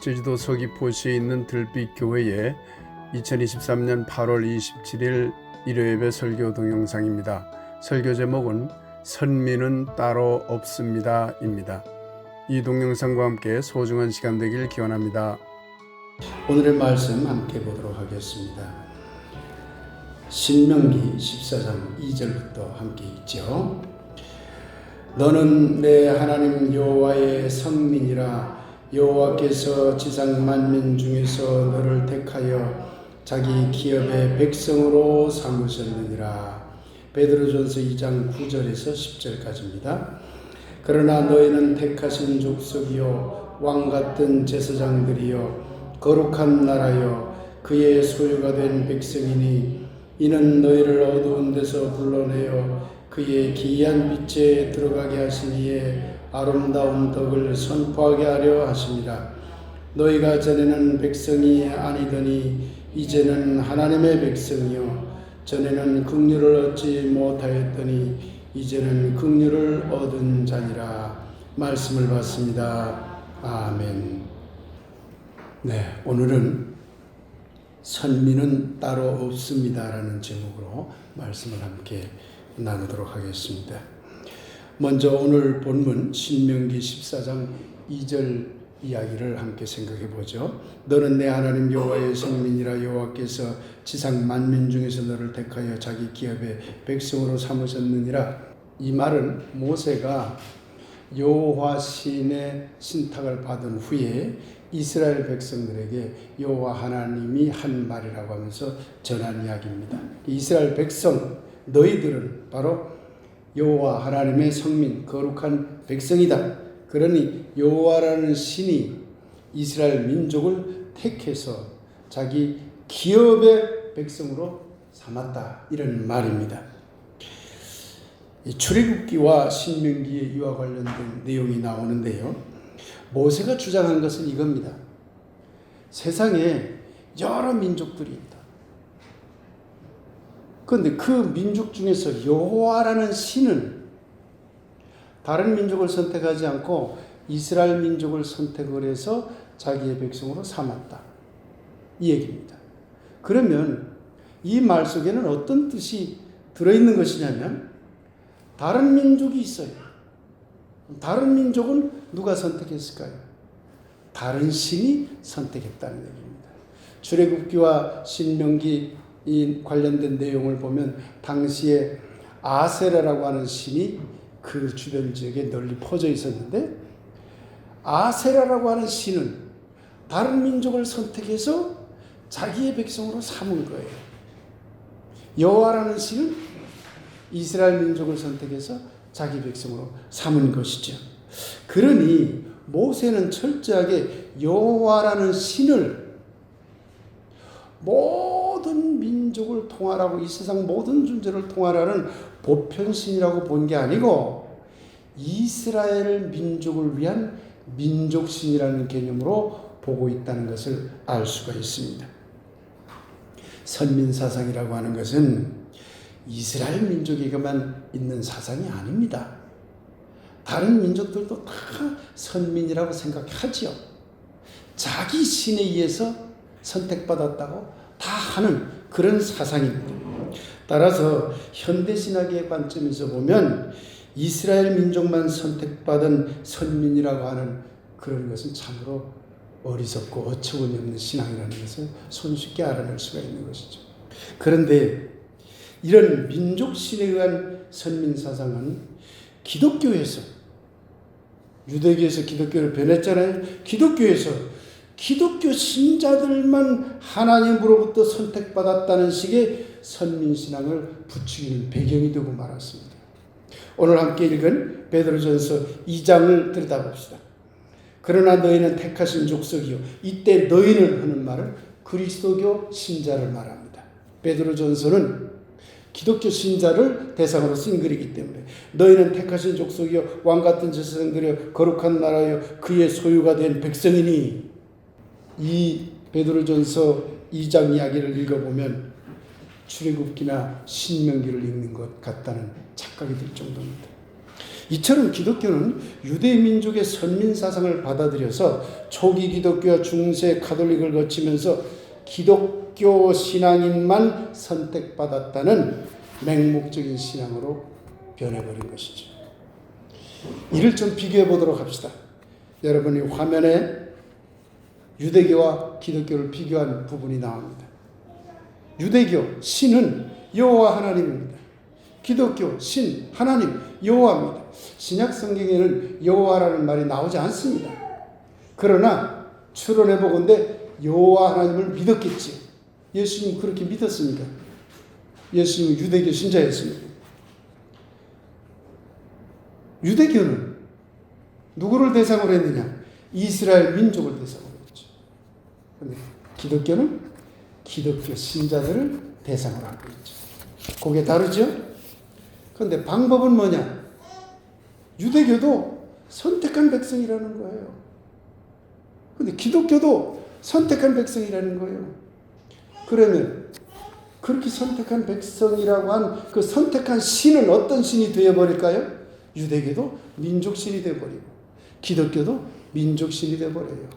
제주도 서귀포시에 있는 들빛교회의 2023년 8월 27일 일요예배 설교 동영상입니다. 설교 제목은 선민은 따로 없습니다 입니다. 이 동영상과 함께 소중한 시간 되길 기원합니다. 오늘의 말씀 함께 보도록 하겠습니다. 신명기 14장 2절부터 함께 읽죠. 너는 내 하나님 여호와의 성민이라. 여호와께서 지상 만민 중에서 너를 택하여 자기 기업의 백성으로 삼으셨느니라. 베드로전서 2장 9절에서 10절까지입니다. 그러나 너희는 택하신 족속이요 왕같은 제사장들이요 거룩한 나라여 그의 소유가 된 백성이니 이는 너희를 어두운 데서 불러내어 그의 기이한 빛에 들어가게 하시니에 아름다운 덕을 선포하게 하려 하십니다. 너희가 전에는 백성이 아니더니 이제는 하나님의 백성이요 전에는 긍휼을 얻지 못하였더니 이제는 긍휼을 얻은 자니라. 말씀을 받습니다. 아멘. 네, 오늘은 선민은 따로 없습니다라는 제목으로 말씀을 함께 나누도록 하겠습니다. 먼저 오늘 본문 신명기 14장 2절 이야기를 함께 생각해 보죠. 너는 내 하나님 여호와의 성민이라. 여호와께서 지상 만민 중에서 너를 택하여 자기 기업의 백성으로 삼으셨느니라. 이 말은 모세가 여호와 신의 신탁을 받은 후에 이스라엘 백성들에게 여호와 하나님이 한 말이라고 하면서 전한 이야기입니다. 이스라엘 백성 너희들은 바로 여호와 하나님의 성민 거룩한 백성이다. 그러니 여호와라는 신이 이스라엘 민족을 택해서 자기 기업의 백성으로 삼았다. 이런 말입니다. 이 출애굽기와 신명기의 이와 관련된 내용이 나오는데요. 모세가 주장한 것은 이겁니다. 세상에 여러 민족들이 있다. 그런데 그 민족 중에서 여호와라는 신은 다른 민족을 선택하지 않고 이스라엘 민족을 선택을 해서 자기의 백성으로 삼았다. 이 얘기입니다. 그러면 이 말 속에는 어떤 뜻이 들어있는 것이냐면 다른 민족이 있어요. 다른 민족은 누가 선택했을까요? 다른 신이 선택했다는 얘기입니다. 출애굽기와 신명기 이 관련된 내용을 보면 당시에 아세라라고 하는 신이 그 주변 지역에 널리 퍼져 있었는데 아세라라고 하는 신은 다른 민족을 선택해서 자기의 백성으로 삼은 거예요. 여호와라는 신은 이스라엘 민족을 선택해서 자기 백성으로 삼은 것이죠. 그러니 모세는 철저하게 여호와라는 신을 모든 민족을 통할하고 이 세상 모든 존재를 통할하는 보편신이라고 본 게 아니고 이스라엘 민족을 위한 민족신이라는 개념으로 보고 있다는 것을 알 수가 있습니다. 선민사상이라고 하는 것은 이스라엘 민족에게만 있는 사상이 아닙니다. 다른 민족들도 다 선민이라고 생각하지요. 자기 신에 의해서 선택받았다고 다 하는 그런 사상입니다. 따라서 현대신학의 관점에서 보면 이스라엘 민족만 선택받은 선민이라고 하는 그런 것은 참으로 어리석고 어처구니 없는 신앙이라는 것을 손쉽게 알아낼 수가 있는 것이죠. 그런데 이런 민족신에 의한 선민사상은 기독교에서 유대교에서 기독교를 변했잖아요. 기독교에서 기독교 신자들만 하나님으로부터 선택받았다는 식의 선민신앙을 부추기는 배경이 되고 말았습니다. 오늘 함께 읽은 베드로전서 2장을 들여다봅시다. 그러나 너희는 택하신 족속이요. 이때 너희는 하는 말은 그리스도교 신자를 말합니다. 베드로전서는 기독교 신자를 대상으로 쓴 글이기 때문에 너희는 택하신 족속이요 왕같은 제사장들이요 거룩한 나라요 그의 소유가 된 백성이니. 이 베드로전서 2장 이야기를 읽어보면 출애굽기나 신명기를 읽는 것 같다는 착각이 들 정도입니다. 이처럼 기독교는 유대 민족의 선민 사상을 받아들여서 초기 기독교와 중세 가톨릭을 거치면서 기독교 신앙인만 선택받았다는 맹목적인 신앙으로 변해버린 것이죠. 이를 좀 비교해 보도록 합시다. 여러분이 화면에 유대교와 기독교를 비교한 부분이 나옵니다. 유대교 신은 여호와 하나님입니다. 기독교 신 하나님 여호와입니다. 신약 성경에는 여호와라는 말이 나오지 않습니다. 그러나 추론해 보건대 여호와 하나님을 믿었겠지. 예수님 그렇게 믿었습니까? 예수님은 유대교 신자였습니다. 유대교는 누구를 대상으로 했느냐? 이스라엘 민족을 대상으로 했죠. 그런데 기독교는 기독교 신자들을 대상으로 하고 있죠. 그게 다르죠? 그런데 방법은 뭐냐? 유대교도 선택한 백성이라는 거예요. 그런데 기독교도 선택한 백성이라는 거예요. 그러면 그렇게 선택한 백성이라고 한 그 선택한 신은 어떤 신이 되어버릴까요? 유대교도 민족신이 되어버리고 기독교도 민족신이 되어버려요.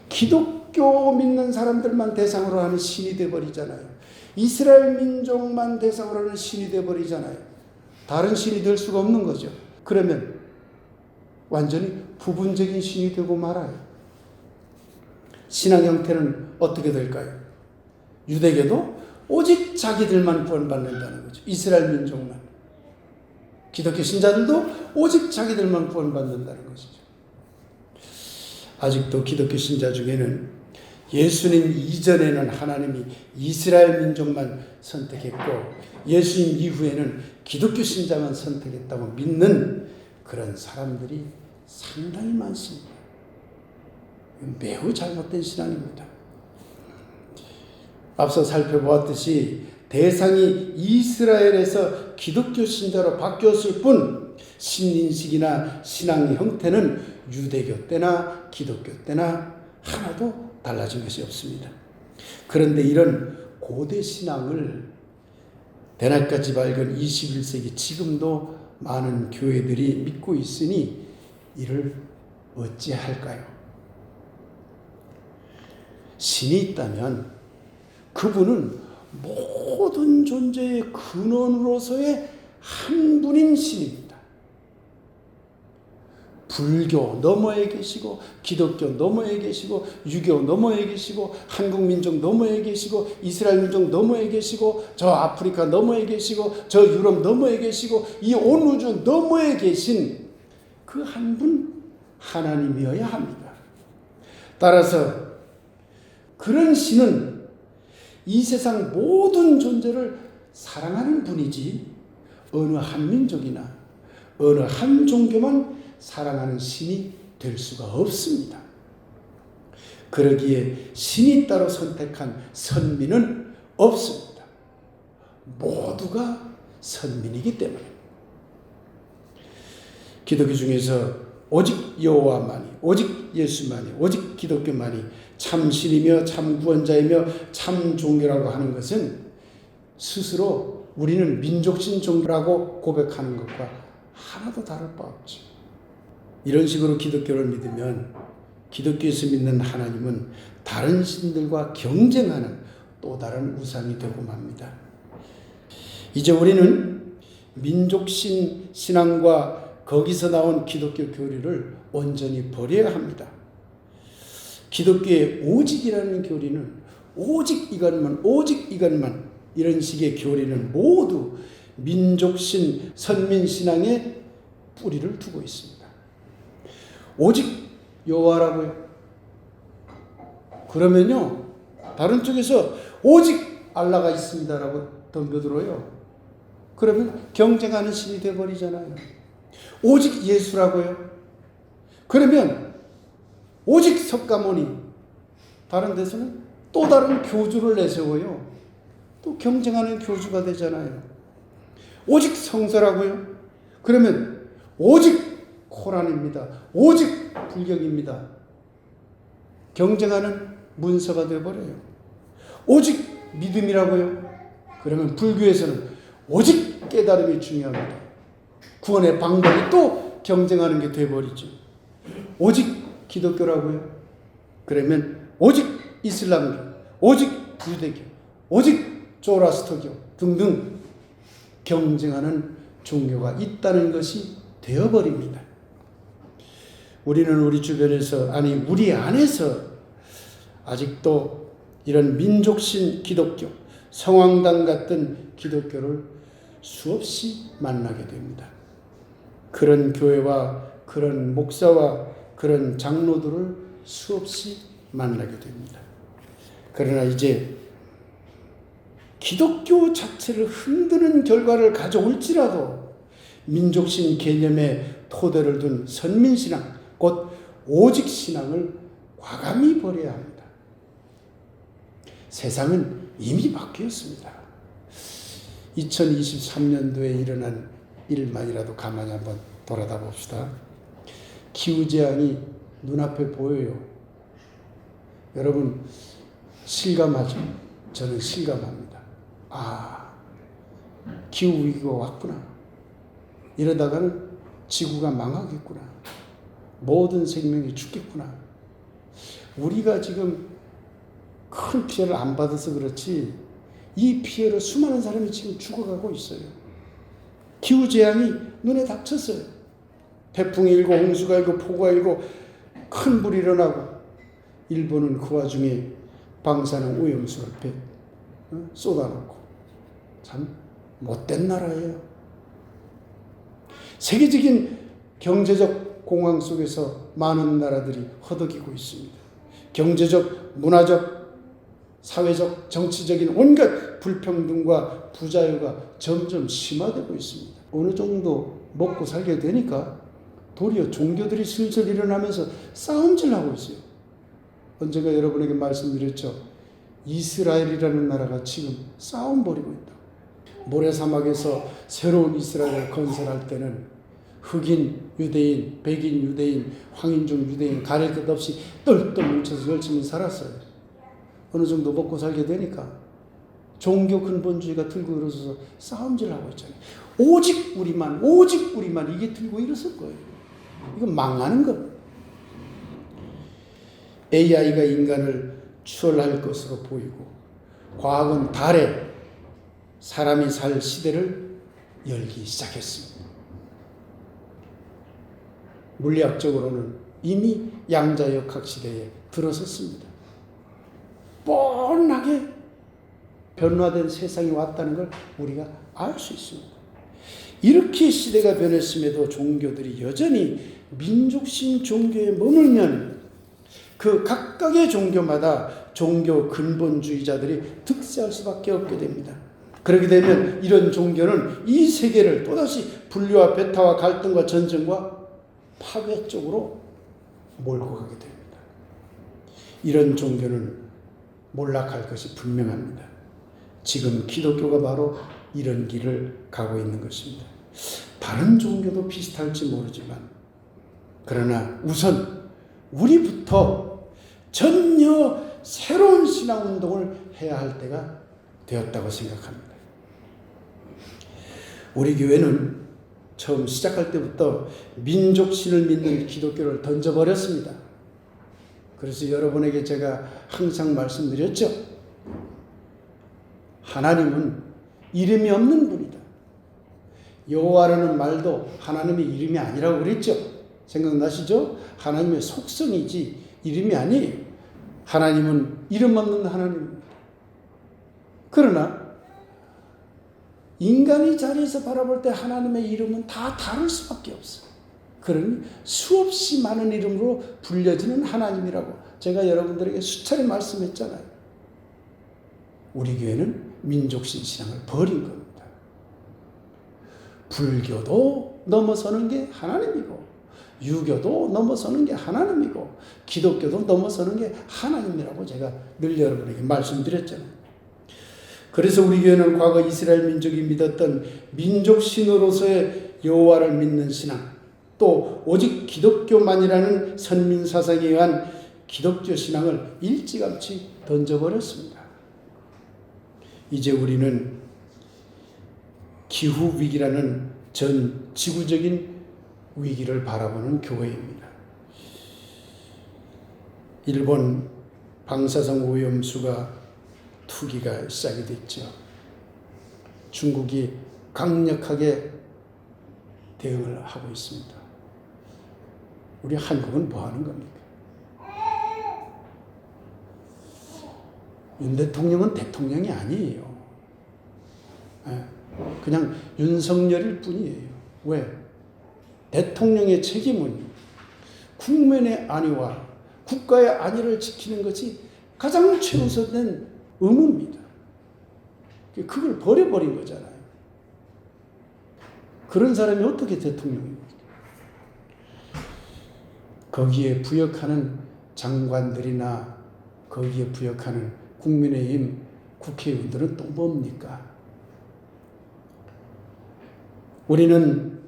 기독교 믿는 사람들만 대상으로 하는 신이 되어버리잖아요. 이스라엘 민족만 대상으로 하는 신이 되어버리잖아요. 다른 신이 될 수가 없는 거죠. 그러면 완전히 부분적인 신이 되고 말아요. 신앙 형태는 어떻게 될까요? 유대교도 오직 자기들만 구원받는다는 거죠. 이스라엘 민족만. 기독교 신자들도 오직 자기들만 구원받는다는 것이죠. 아직도 기독교 신자 중에는 예수님 이전에는 하나님이 이스라엘 민족만 선택했고 예수님 이후에는 기독교 신자만 선택했다고 믿는 그런 사람들이 상당히 많습니다. 매우 잘못된 신앙입니다. 앞서 살펴보았듯이 대상이 이스라엘에서 기독교 신자로 바뀌었을 뿐 신인식이나 신앙 형태는 유대교 때나 기독교 때나 하나도 달라진 것이 없습니다. 그런데 이런 고대 신앙을 대낮까지 밝은 21세기 지금도 많은 교회들이 믿고 있으니 이를 어찌할까요? 신이 있다면 그분은 모든 존재의 근원으로서의 한 분인 신입니다. 불교 너머에 계시고 기독교 너머에 계시고 유교 너머에 계시고 한국 민족 너머에 계시고 이스라엘 민족 너머에 계시고 저 아프리카 너머에 계시고 저 유럽 너머에 계시고 이 온 우주 너머에 계신 그 한 분 하나님이어야 합니다. 따라서 그런 신은 이 세상 모든 존재를 사랑하는 분이지 어느 한 민족이나 어느 한 종교만 사랑하는 신이 될 수가 없습니다. 그러기에 신이 따로 선택한 선민은 없습니다. 모두가 선민이기 때문에 기독교 중에서 오직 여호와만이, 오직 예수만이, 오직 기독교만이 참 신이며 참 구원자이며 참 종교라고 하는 것은 스스로 우리는 민족신 종교라고 고백하는 것과 하나도 다를 바 없죠. 이런 식으로 기독교를 믿으면 기독교에서 믿는 하나님은 다른 신들과 경쟁하는 또 다른 우상이 되고 맙니다. 이제 우리는 민족신 신앙과 거기서 나온 기독교 교리를 온전히 버려야 합니다. 기독교의 오직이라는 교리는 오직 이것만 이런 식의 교리는 모두 민족신 선민신앙에 뿌리를 두고 있습니다. 오직 여호와라고요. 그러면요 다른 쪽에서 오직 알라가 있습니다라고 덤벼들어요. 그러면 경쟁하는 신이 되어버리잖아요. 오직 예수라고요. 그러면 오직 석가모니, 다른 데서는 또 다른 교주를 내세워요. 또 경쟁하는 교주가 되잖아요. 오직 성서라고요. 그러면 오직 코란입니다. 오직 불경입니다. 경쟁하는 문서가 되어버려요. 오직 믿음이라고요. 그러면 불교에서는 오직 깨달음이 중요합니다. 구원의 방법이 또 경쟁하는 게 돼버리죠. 오직 기독교라고요? 그러면 오직 이슬람교, 오직 유대교, 오직 조라스터교 등등 경쟁하는 종교가 있다는 것이 되어버립니다. 우리는 우리 주변에서, 아니 우리 안에서 아직도 이런 민족신 기독교, 성황당 같은 기독교를 수없이 만나게 됩니다. 그런 교회와 그런 목사와 그런 장로들을 수없이 만나게 됩니다. 그러나 이제 기독교 자체를 흔드는 결과를 가져올지라도 민족신 개념의 토대를 둔 선민신앙, 곧 오직신앙을 과감히 버려야 합니다. 세상은 이미 바뀌었습니다. 2023년도에 일어난 일만이라도 가만히 한번 돌아다 봅시다. 기후재앙이 눈앞에 보여요. 여러분 실감하죠? 저는 실감합니다. 기후위기가 왔구나. 이러다가는 지구가 망하겠구나. 모든 생명이 죽겠구나. 우리가 지금 큰 피해를 안 받아서 그렇지 이 피해로 수많은 사람이 지금 죽어가고 있어요. 기후재앙이 눈에 닥쳤어요. 태풍이 일고 홍수가 일고 폭우가 일고 큰 불이 일어나고 일본은 그 와중에 방사능 오염수를 쏟아놓고 참 못된 나라예요. 세계적인 경제적 공황 속에서 많은 나라들이 허덕이고 있습니다. 경제적, 문화적, 사회적, 정치적인 온갖 불평등과 부자유가 점점 심화되고 있습니다. 어느 정도 먹고 살게 되니까 도리어 종교들이 슬슬 일어나면서 싸움질하고 있어요. 언젠가 여러분에게 말씀드렸죠. 이스라엘이라는 나라가 지금 싸움 벌이고 있다. 모래사막에서 새로운 이스라엘을 건설할 때는 흑인 유대인, 백인 유대인, 황인종 유대인 가릴 것 없이 똘똘 뭉쳐서 열심히 살았어요. 어느 정도 먹고 살게 되니까 종교 근본주의가 들고 일어서서 싸움질하고 있잖아요. 오직 우리만 이게 들고 일어설 거예요. 이건 망하는 겁니다. AI가 인간을 추월할 것으로 보이고 과학은 달에 사람이 살 시대를 열기 시작했습니다. 물리학적으로는 이미 양자역학 시대에 들어섰습니다. 뻔하게 변화된 세상이 왔다는 걸 우리가 알 수 있습니다. 이렇게 시대가 변했음에도 종교들이 여전히 민족신 종교에 머물면 그 각각의 종교마다 종교 근본주의자들이 득세할 수밖에 없게 됩니다. 그렇게 되면 이런 종교는 이 세계를 또다시 분리와 배타와 갈등과 전쟁과 파괴 쪽으로 몰고 가게 됩니다. 이런 종교는 몰락할 것이 분명합니다. 지금 기독교가 바로 이런 길을 가고 있는 것입니다. 다른 종교도 비슷할지 모르지만 그러나 우선 우리부터 전혀 새로운 신앙운동을 해야 할 때가 되었다고 생각합니다. 우리 교회는 처음 시작할 때부터 민족신을 믿는 기독교를 던져버렸습니다. 그래서 여러분에게 제가 항상 말씀드렸죠. 하나님은 이름이 없는 분이다. 여호와라는 말도 하나님의 이름이 아니라고 그랬죠. 생각나시죠? 하나님의 속성이지 이름이 아니에요. 하나님은 이름 없는 하나님입니다. 그러나 인간이 자리에서 바라볼 때 하나님의 이름은 다 다를 수밖에 없어요. 그러니 수없이 많은 이름으로 불려지는 하나님이라고 제가 여러분들에게 수차례 말씀했잖아요. 우리 교회는 민족신 신앙을 버린 겁니다. 불교도 넘어서는 게 하나님이고 유교도 넘어서는 게 하나님이고 기독교도 넘어서는 게 하나님이라고 제가 늘 여러분에게 말씀드렸잖아요. 그래서 우리 교회는 과거 이스라엘 민족이 믿었던 민족신으로서의 여호와를 믿는 신앙, 또 오직 기독교만이라는 선민사상에 의한 기독교 신앙을 일찌감치 던져버렸습니다. 이제 우리는 기후위기라는 전 지구적인 위기를 바라보는 교회입니다. 일본 방사성 오염수가 투기가 시작이 됐죠. 중국이 강력하게 대응을 하고 있습니다. 우리 한국은 뭐 하는 겁니까? 윤 대통령은 대통령이 아니에요. 그냥 윤석열일 뿐이에요. 왜? 대통령의 책임은 국민의 안위와 국가의 안위를 지키는 것이 가장 최우선된 의무입니다. 그걸 버려버린 거잖아요. 그런 사람이 어떻게 대통령입니까? 거기에 부역하는 장관들이나 거기에 부역하는 국민의힘 국회의원들은 또 뭡니까? 우리는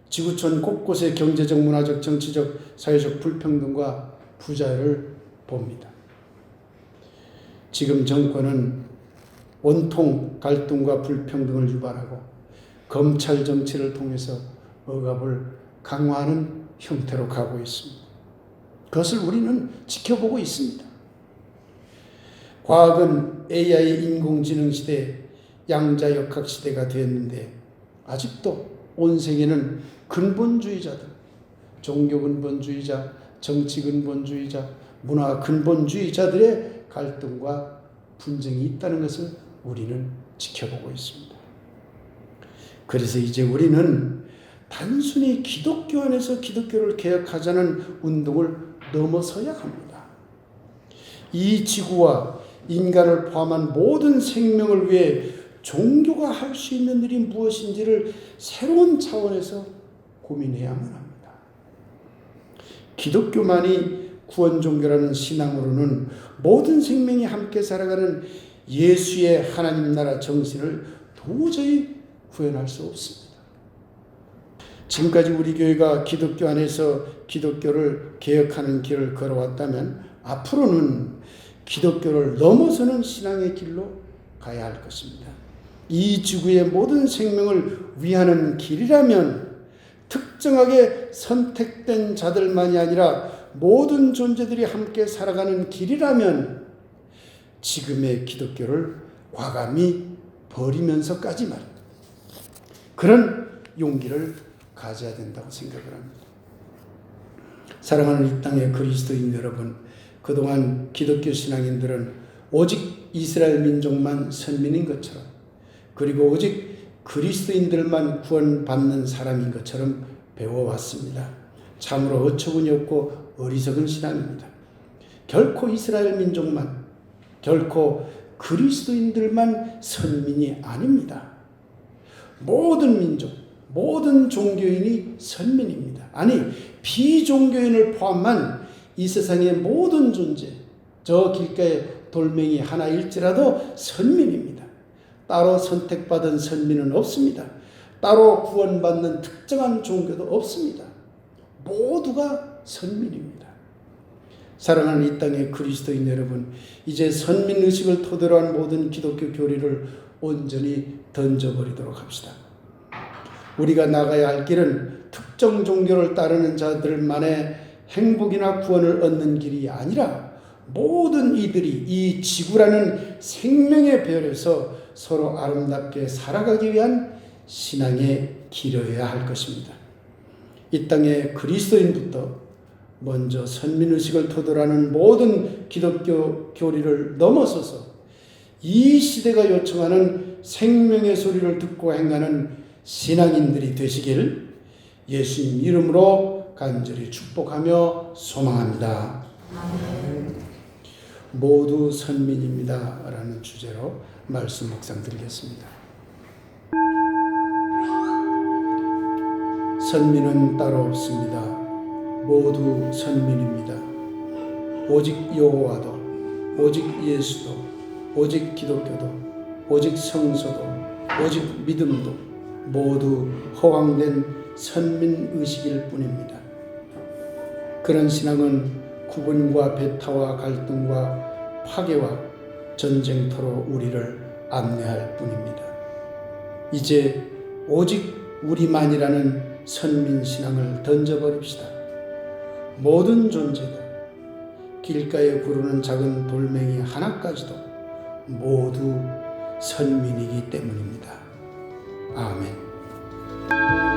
지구촌 곳곳의 경제적, 문화적, 정치적, 사회적 불평등과 부자를 봅니다. 지금 정권은 온통 갈등과 불평등을 유발하고 검찰 정치를 통해서 억압을 강화하는 형태로 가고 있습니다. 그것을 우리는 지켜보고 있습니다. 과학은 AI 인공지능 시대, 양자역학 시대가 되었는데 아직도 온 세계는 근본주의자들, 종교 근본주의자, 정치 근본주의자, 문화 근본주의자들의 갈등과 분쟁이 있다는 것을 우리는 지켜보고 있습니다. 그래서 이제 우리는 단순히 기독교 안에서 기독교를 개혁하자는 운동을 넘어서야 합니다. 이 지구와 인간을 포함한 모든 생명을 위해 종교가 할 수 있는 일이 무엇인지를 새로운 차원에서 고민해야만 합니다. 기독교만이 구원 종교라는 신앙으로는 모든 생명이 함께 살아가는 예수의 하나님 나라 정신을 도저히 구현할 수 없습니다. 지금까지 우리 교회가 기독교 안에서 기독교를 개혁하는 길을 걸어왔다면 앞으로는 기독교를 넘어서는 신앙의 길로 가야 할 것입니다. 이 지구의 모든 생명을 위하는 길이라면 특정하게 선택된 자들만이 아니라 모든 존재들이 함께 살아가는 길이라면 지금의 기독교를 과감히 버리면서까지 말입니다. 그런 용기를 가져야 된다고 생각을 합니다. 사랑하는 이 땅의 그리스도인 여러분, 그동안 기독교 신앙인들은 오직 이스라엘 민족만 선민인 것처럼, 그리고 오직 그리스도인들만 구원받는 사람인 것처럼 배워왔습니다. 참으로 어처구니 없고 어리석은 신앙입니다. 결코 이스라엘 민족만, 결코 그리스도인들만 선민이 아닙니다. 모든 민족, 모든 종교인이 선민입니다. 아니, 비종교인을 포함한 이 세상의 모든 존재, 저 길가의 돌멩이 하나일지라도 선민입니다. 따로 선택받은 선민은 없습니다. 따로 구원받는 특정한 종교도 없습니다. 모두가 선민입니다. 사랑하는 이 땅의 그리스도인 여러분, 이제 선민의식을 토대로 한 모든 기독교 교리를 온전히 던져버리도록 합시다. 우리가 나가야 할 길은 특정 종교를 따르는 자들만의 행복이나 구원을 얻는 길이 아니라 모든 이들이 이 지구라는 생명의 별에서 서로 아름답게 살아가기 위한 신앙의 길이어야 할 것입니다. 이 땅의 그리스도인부터 먼저 선민의식을 토대로 하는 모든 기독교 교리를 넘어서서 이 시대가 요청하는 생명의 소리를 듣고 행하는 신앙인들이 되시길 예수님 이름으로 간절히 축복하며 소망합니다. 모두 선민입니다 라는 주제로 말씀 묵상 드리겠습니다. 선민은 따로 없습니다. 모두 선민입니다. 오직 여호와도, 오직 예수도, 오직 기독교도, 오직 성서도, 오직 믿음도 모두 허황된 선민의식일 뿐입니다. 그런 신앙은 구분과 배타와 갈등과 파괴와 전쟁터로 우리를 안내할 뿐입니다. 이제 오직 우리만이라는 선민신앙을 던져버립시다. 모든 존재가 길가에 구르는 작은 돌멩이 하나까지도 모두 선민이기 때문입니다. 아멘.